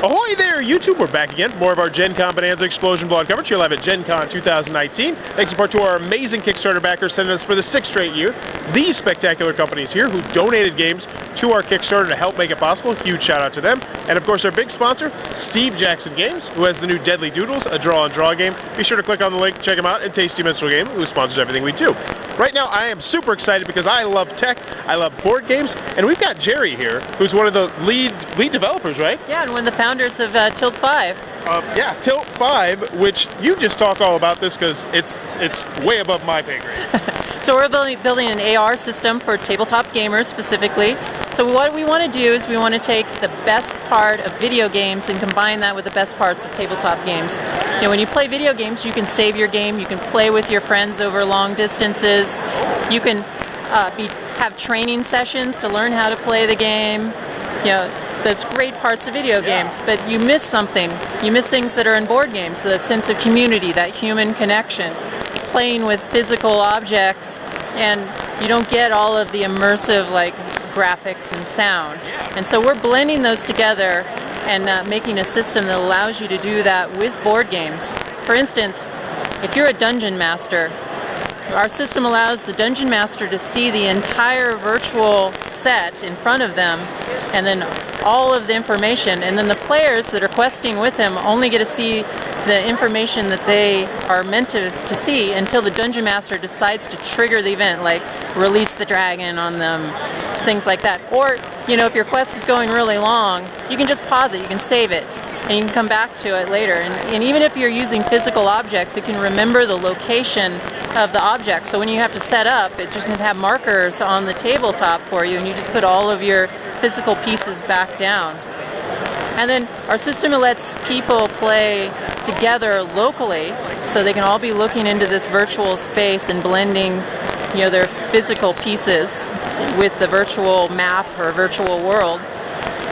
Ahoy there, YouTube! We're back again. More of our Gencon Bonanza Explosion blog coverage. You'll have at Gencon 2019. Thanks in part to our amazing Kickstarter backers sending us for the 6th straight year. These spectacular companies here who donated games to our Kickstarter to help make it possible. Huge shout out to them. And of course our big sponsor, Steve Jackson Games, who has the new Deadly Doodles, a draw-and-draw game. Be sure to click on the link, check him out, and Tasty Minstrel Game, who sponsors everything we do. Right now I am super excited because I love tech, I love board games, and we've got Jerry here, who's one of the lead developers, right? Yeah, and one of the founders of Tilt 5. Yeah, Tilt 5, which you just talk all about this because it's way above my pay grade. So we're building an AR system for tabletop gamers specifically. So what we want to do is we want to take the best part of video games and combine that with the best parts of tabletop games. You know, when you play video games, you can save your game, you can play with your friends over long distances, you can have training sessions to learn how to play the game. You know, that's great parts of video games, but you miss something. You miss things that are in board games, so that sense of community, that human connection, playing with physical objects, and you don't get all of the immersive like graphics and sound. And so we're blending those together and making a system that allows you to do that with board games. For instance, if you're a dungeon master, our system allows the dungeon master to see the entire virtual set in front of them, and then all of the information, and then the players that are questing with him only get to see the information that they are meant to see until the dungeon master decides to trigger the event, like release the dragon on them, things like that. Or, you know, if your quest is going really long, you can just pause it, you can save it, and you can come back to it later. And even if you're using physical objects, you can remember the location of the object. So when you have to set up, it just can have markers on the tabletop for you, and you just put all of your physical pieces back down. And then our system lets people play together locally, so they can all be looking into this virtual space and blending, you know, their physical pieces with the virtual map or virtual world.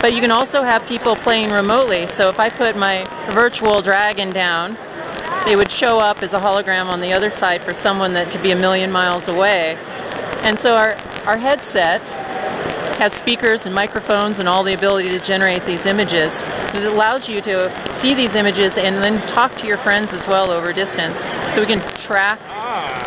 But you can also have people playing remotely. So if I put my virtual dragon down, they would show up as a hologram on the other side for someone that could be a million miles away. And so our headset has speakers and microphones and all the ability to generate these images. It allows you to see these images and then talk to your friends as well over distance. So we can track.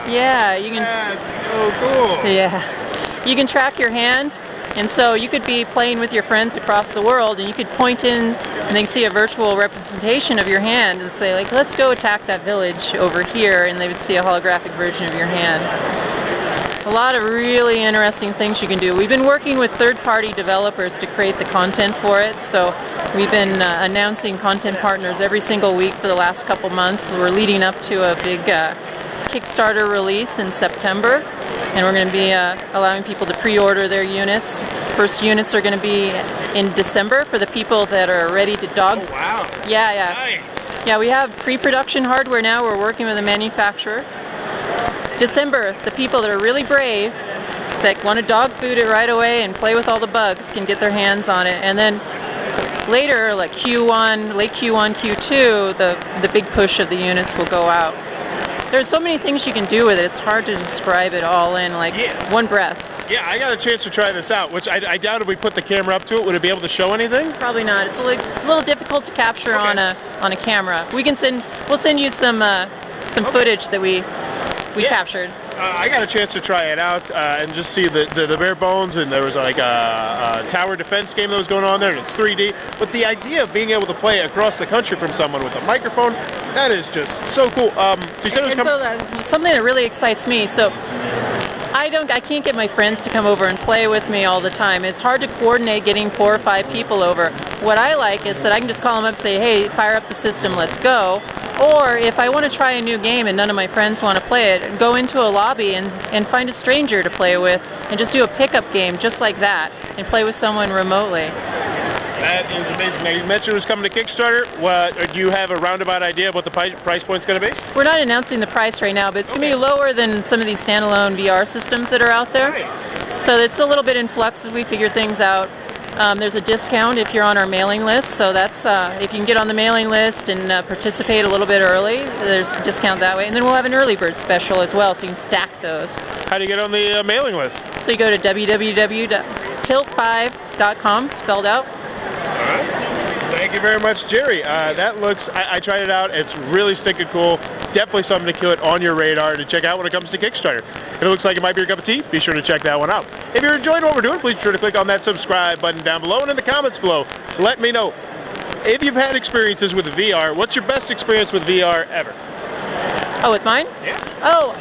Yeah, you can. That's so cool. Yeah, you can track your hand, and so you could be playing with your friends across the world, and you could point in, and they can see a virtual representation of your hand, and say like, "Let's go attack that village over here," and they would see a holographic version of your hand. A lot of really interesting things you can do. We've been working with third-party developers to create the content for it, so we've been announcing content partners every single week for the last couple months. We're leading up to a big Kickstarter release in September, and we're going to be allowing people to pre-order their units. First units are going to be in December for the people that are ready to dog. Oh, wow. Yeah. Nice. Yeah, we have pre-production hardware now. We're working with a manufacturer. December, the people that are really brave, that want to dog food it right away and play with all the bugs, can get their hands on it. And then later, like Q1, late Q1, Q2, the big push of the units will go out. There's so many things you can do with it, it's hard to describe it all in like one breath. Yeah, I got a chance to try this out, which I doubt if we put the camera up to it, would it be able to show anything? Probably not. It's a little difficult to capture on a camera. We'll send you some footage that we captured. I got a chance to try it out and just see the bare bones, and there was like a tower defense game that was going on there, and it's 3D. But the idea of being able to play across the country from someone with a microphone, that is just so cool. So you said it was something that really excites me. So I can't get my friends to come over and play with me all the time. It's hard to coordinate getting 4 or 5 people over. What I like is that I can just call them up and say, hey, fire up the system, let's go. Or if I want to try a new game and none of my friends want to play it, go into a lobby and find a stranger to play with and just do a pickup game just like that and play with someone remotely. That is amazing. Now, you mentioned it was coming to Kickstarter. Do you have a roundabout idea of what the price point's going to be? We're not announcing the price right now, but it's going to be lower than some of these standalone VR systems that are out there. Nice. So it's a little bit in flux as we figure things out. There's a discount if you're on our mailing list, so that's if you can get on the mailing list and participate a little bit early, there's a discount that way. And then we'll have an early bird special as well, so you can stack those. How do you get on the mailing list? So you go to www.tilt5.com, spelled out. All right. Thank you very much. very much, Jerry. That looks, I tried it out. It's really stinking cool. Definitely something to kill it on your radar to check out when it comes to Kickstarter. If it looks like it might be your cup of tea, be sure to check that one out. If you're enjoying what we're doing, please be sure to click on that subscribe button down below, and in the comments below, let me know if you've had experiences with VR. What's your best experience with VR ever? Oh, with mine? Yeah. Oh,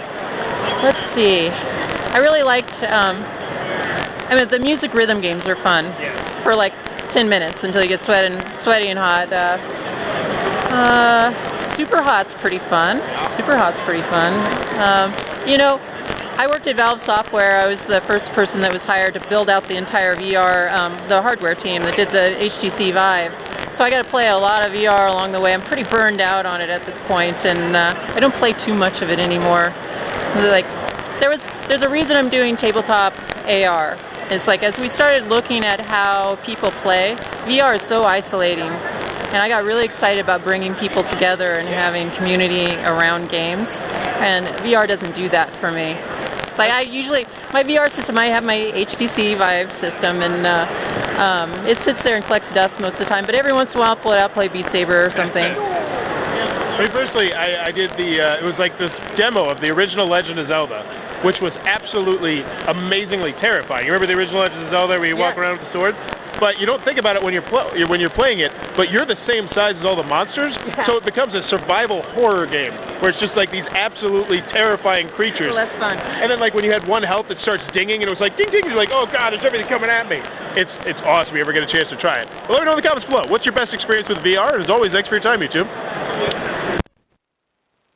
let's see. I really liked, I mean, the music rhythm games are fun. Yeah. For like 10 minutes until you get sweaty and hot. Super Hot's pretty fun. Super Hot's pretty fun. You know, I worked at Valve Software. I was the first person that was hired to build out the entire VR, the hardware team that did the HTC Vive. So I got to play a lot of VR along the way. I'm pretty burned out on it at this point, and I don't play too much of it anymore. Like, there's a reason I'm doing tabletop AR. It's like, as we started looking at how people play, VR is so isolating. And I got really excited about bringing people together and having community around games. And VR doesn't do that for me. So I usually, my VR system, I have my HTC Vive system, and it sits there and collects dust most of the time. But every once in a while, I'll pull it out, play Beat Saber or something. I mean, personally, I did it was like this demo of the original Legend of Zelda, which was absolutely amazingly terrifying. You remember the original Legend of Zelda where you walk around with the sword? But you don't think about it when you're playing it, but you're the same size as all the monsters, so it becomes a survival horror game, where it's just like these absolutely terrifying creatures. Well, that's fun. And then like when you had one health, it starts dinging, and it was like ding ding, you're like, oh god, there's everything coming at me. It's awesome if you ever get a chance to try it. Well, let me know in the comments below. What's your best experience with VR? And as always, thanks for your time, YouTube.